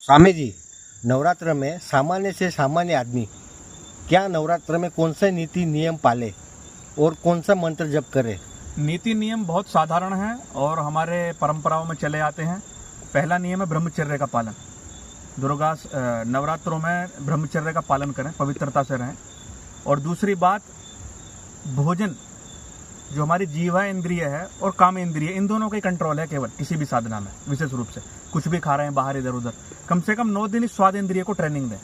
स्वामी जी, नवरात्र में सामान्य से सामान्य आदमी क्या नवरात्र में कौन सा नीति नियम पाले और कौन सा मंत्र जप करे? नीति नियम बहुत साधारण है और हमारे परंपराओं में चले आते हैं। पहला नियम है ब्रह्मचर्य का पालन। नवरात्रों में ब्रह्मचर्य का पालन करें, पवित्रता से रहें। और दूसरी बात, भोजन जो हमारी जीवा इंद्रिय है और काम इंद्रिय, इन दोनों का ही कंट्रोल है केवल किसी भी साधना में। विशेष रूप से कुछ भी खा रहे हैं बाहर इधर उधर, कम से कम 9 दिन इस स्वाद इंद्रिय को ट्रेनिंग दें।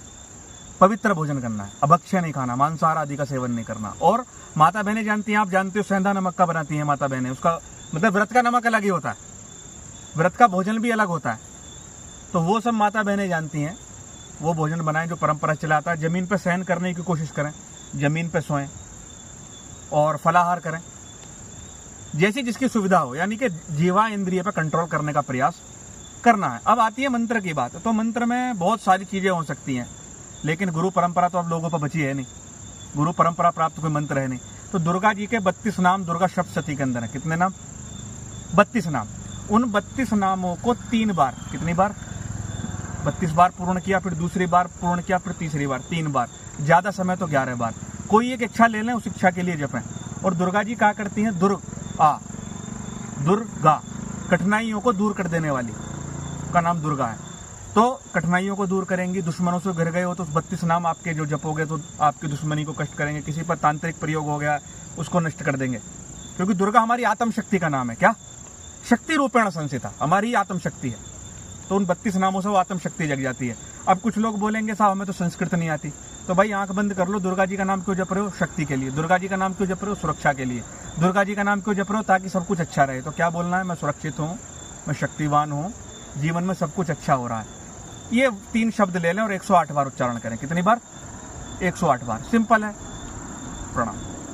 पवित्र भोजन करना है, अभक्ष्य नहीं खाना, मांसाहार आदि का सेवन नहीं करना। और माता बहनें जानती हैं, आप जानते हो, सेंधा नमक का बनाती हैं माता बहनें। उसका मतलब व्रत का नमक अलग ही होता है, व्रत का भोजन भी अलग होता है। तो वो सब माता बहनें जानती हैं, वो भोजन बनाएं जो परंपरा चलाता है। जमीन पर शयन करने की कोशिश करें, जमीन पर सोएं और फलाहार करें, जैसी जिसकी सुविधा हो। यानी कि जीवा इंद्रिय पर कंट्रोल करने का प्रयास करना है। अब आती है मंत्र की बात। तो मंत्र में बहुत सारी चीजें हो सकती हैं, लेकिन गुरु परंपरा तो अब लोगों पर बची है नहीं, गुरु परंपरा प्राप्त कोई मंत्र है नहीं। तो दुर्गा जी के 32 नाम दुर्गा सप्तशती के अंदर है। कितने नाम? 32 नाम। उन 32 नामों को 3 बार, कितनी बार? 32 बार पूर्ण किया, फिर दूसरी बार पूर्ण किया, फिर तीसरी बार, 3 बार। ज्यादा समय तो 11 बार। कोई एक इच्छा ले लें, उस इच्छा के लिए जपें। और दुर्गा जी क्या करती हैं? दुर्गा, कठिनाइयों को दूर कर देने वाली का नाम दुर्गा है। तो कठिनाइयों को दूर करेंगी। दुश्मनों से घिर गए हो तो 32 नाम आपके जो जपोगे तो आपकी दुश्मनी को कष्ट करेंगे। किसी पर तांत्रिक प्रयोग हो गया, उसको नष्ट कर देंगे। क्योंकि दुर्गा हमारी आत्म शक्ति का नाम है। क्या? शक्ति रूपेण संस्थिता, हमारी आत्म शक्ति है। तो उन 32 नामों से वो आत्म शक्ति जग जाती है। अब कुछ लोग बोलेंगे साहब हमें तो संस्कृत नहीं आती। तो भाई आंख बंद कर लो, दुर्गा जी का नाम क्यों जप रहे हो? शक्ति के लिए। दुर्गा जी का नाम क्यों जप रहे हो? सुरक्षा के लिए। दुर्गा जी का नाम क्यों जप रहे हो? ताकि सब कुछ अच्छा रहे। तो क्या बोलना है? मैं सुरक्षित हूँ, मैं शक्तिवान हूँ, जीवन में सब कुछ अच्छा हो रहा है। ये 3 शब्द ले लें और 108 बार उच्चारण करें। कितनी बार? 108 बार। सिंपल है। प्रणाम।